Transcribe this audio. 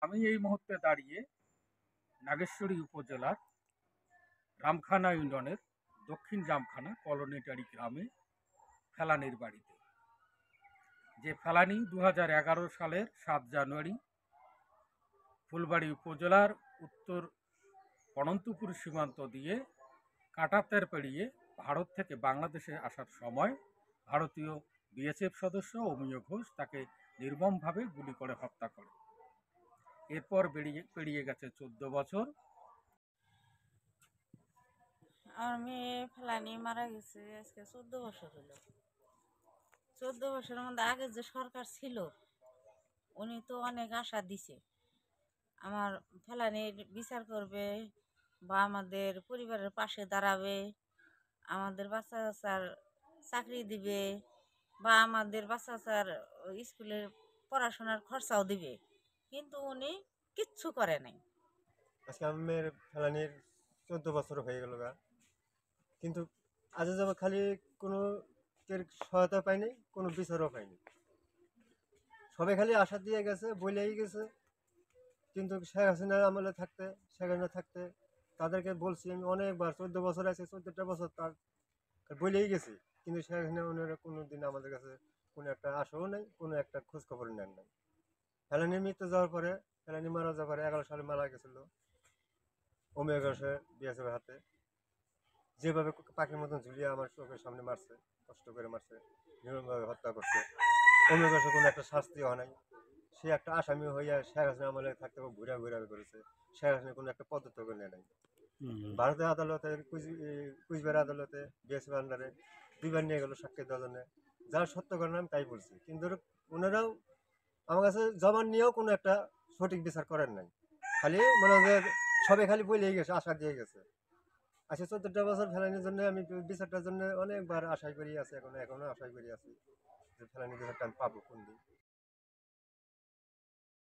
আমি এই মুহূর্তে দাঁড়িয়ে নাগেশ্বরী উপজেলার রামখানা ইউনিয়নের দক্ষিণ জামখানা কলোনিটারি গ্রামে ফেলানির বাড়িতে। যে ফেলানি 2011 সালের 7 জানুয়ারি ফুলবাড়ি উপজেলার উত্তর অনন্তপুর সীমান্ত দিয়ে কাঁটাতের পেরিয়ে ভারত থেকে বাংলাদেশে আসার সময় ভারতীয় বিএসএফ সদস্য অমিয় ঘোষ তাকে নির্মমভাবে গুলি করে হত্যা করে। এরপর পেরিয়ে গেছে 14 বছর। আমার মেয়ে ফেলানি মারা গেছে আজকে 14 বছর হলো। 14 বছরের মধ্যে আগে যে সরকার ছিল উনি তো অনেক আশা দিছে আমার ফেলানির বিচার করবে বা আমাদের পরিবারের পাশে দাঁড়াবে, আমাদের বাচ্চা কাচ্চার চাকরি দিবে বা আমাদের বাচ্চা কাচ্চার স্কুলের পড়াশোনার খরচাও দিবে, কিন্তু উনি কিচ্ছু করে নাই। আজকে আমের ফেলানির 14 বছর হয়ে গেল গা, কিন্তু আজ যাব খালি কোনো কের সহায়তা পাইনি, কোনো বিচারও পাইনি। সবাই খালি আশা দিয়ে গেছে, বলেই গেছে। কিন্তু শেখ হাসিনা আমলে থাকতে, শেখ হাসিনা থাকতে তাদেরকে বলছি আমি অনেকবার, 14 বছর আছে, 14টা বছর তার বলেই গেছি। কিন্তু শেখ হাসিনা ওনারা কোনো দিন আমাদের কাছে কোনো একটা আশাও নেই, কোনো একটা খোঁজ খবর নেন নাই। ফেলানি মৃত্যু যাওয়ার পরে, ফেলানি মারা যাওয়ার পরে 11 সালে মারা গেছিল অমিয় ঘোষের বিএসএফের হাতে। যেভাবে পাখির মতন ঝুলিয়ে আমার চোখের সামনে মারছে, কষ্ট করে মারছে, নির্মমভাবে হত্যা করছে। অমিয় ঘোষের কোনো একটা শাস্তি হয় নাই। সে একটা আসামি হইয়া শেখ হাসিনা আমলে থাকতে ঘুরা ঘুরা করেছে। শেখ হাসিনা কোনো একটা পদত্যাগ নেয় নাই। ভারতের আদালতে, কুচবিহার আদালতে বিএসএফ আন্ডারে 2বার নিয়ে গেল সাক্ষী দেওয়ার। যারা সত্য ঘটনা আমি তাই বলছি, কিন্তু ওনারাও আমার কাছে জবান নিয়েও কোনো একটা সঠিক বিচার করেন নাই। খালি মনে হয় সবাই খালি বলেই গেছে, আশা দিয়ে গেছে। আজকে 14টা বছর ফেলানির জন্য আমি বিচারটার জন্য অনেকবার আশাই করি আছি, এখনো আশাই করি আছি যে ফেলানি বিচারটা আমি পাবো কোন দিন।